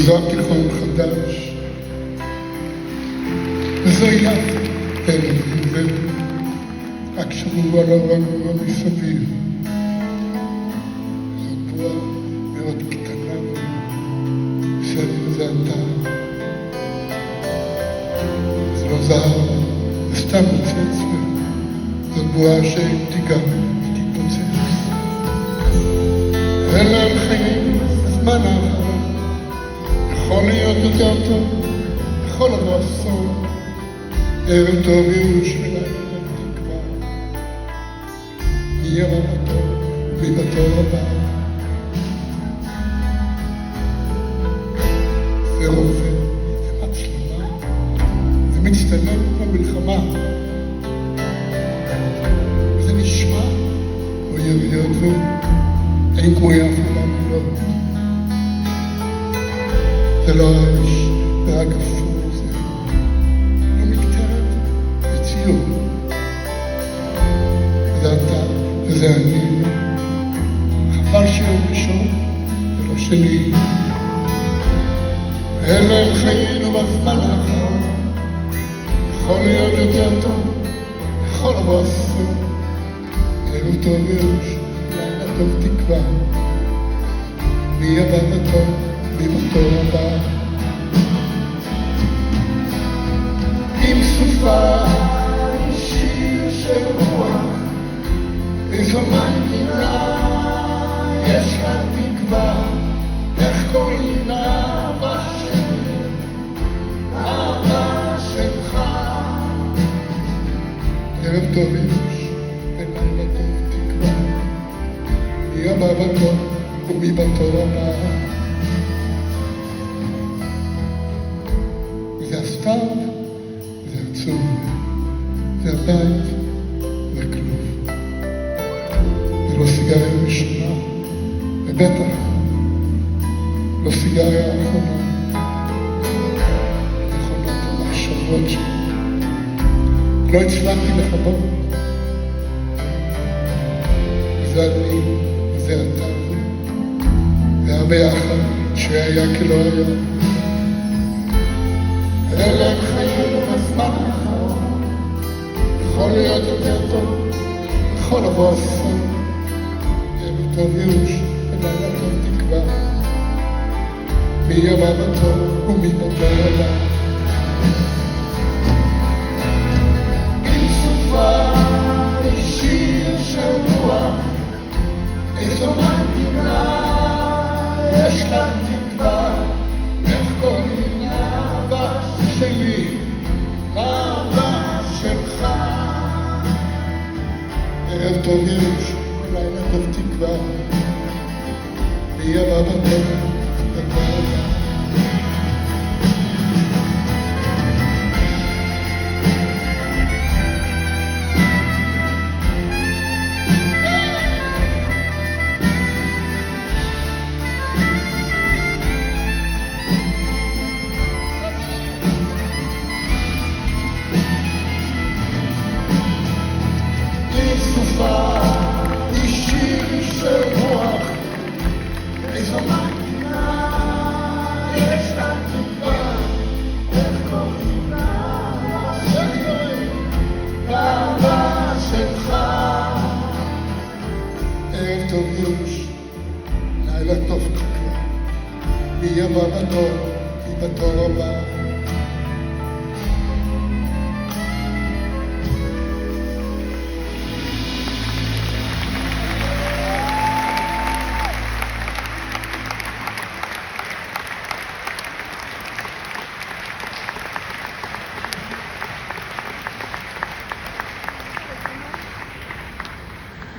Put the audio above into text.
מזרח תיכון חדש, וזו יפה בין רק שבוע על הרעיון מסביב. זאת בועה מאוד קטנה, בסדר זה אתה. זה לא זהב, זה סתם מוצץ, זאת בועה שתיגע ותתפוצץ. אלה הם חיים בזמן האחרון, יכול להיות יותר טוב, יכול לבוא אסון. ערב טוב ירושלים תקווה, מי יבוא בתור, מי בתור הבא. זה רופא, זה מצלמה, זה מצטלם במלחמה. זה נשמע כמו יריות ואין כמו יפה לעמלות. זה לא האש, זה רק אפור, זה לא מקטרת, זה ציור. זה אתה וזה אני, חבל שיום ראשון ולא שני. אלה הם חיינו בזמן האחרון, יכול להיות יותר טוב, יכול לבוא אסון. ערב טוב ירוש, לילה טוב תקווה, מי יבא בתור, מי בתור הבא. עם סופה שיר של רוח, איזו מנגינה יש לה תקווה. איך קוראים לאהבה שלי, האהבה שלך. ערב טוב ירוש ולילה טוב תקווה, מי יבא בתור ומי בתור הבא. זה הסתיו, זה עצוב, זה הבית, זה כלוב. זה לא סיגריה ראשונה, ובטח לא סיגריה האחרונה. נכונות המחשבות שלי, לא הצלחתי לכבות. זה אני, זה אתה, זה הביחד שהיה כלא היה. אלה הם חיינו בזמן האחרון, יכול להיות יותר טוב, יכול לבוא אסון. ערב טוב ירוש ולילה טוב תקווה, מי יבא בתור ומי בתור הבא. עם סופה שיר של רוח, איזו מנגינה יש לה תקווה. איך קוראים לאהבה שלי, לאהבה שלך. ערב טוב ירוש ולילה טוב תקווה, מי יבא בתור ובתור הבא. סופה שיר של רוח, איזו מנגינה יש לה תקווה. איך קוראים לאהבה שלי, לאהבה שלך. ערב טוב ירוש, לילה טוב תקווה, מי יבא בתור, מי בתור הבא.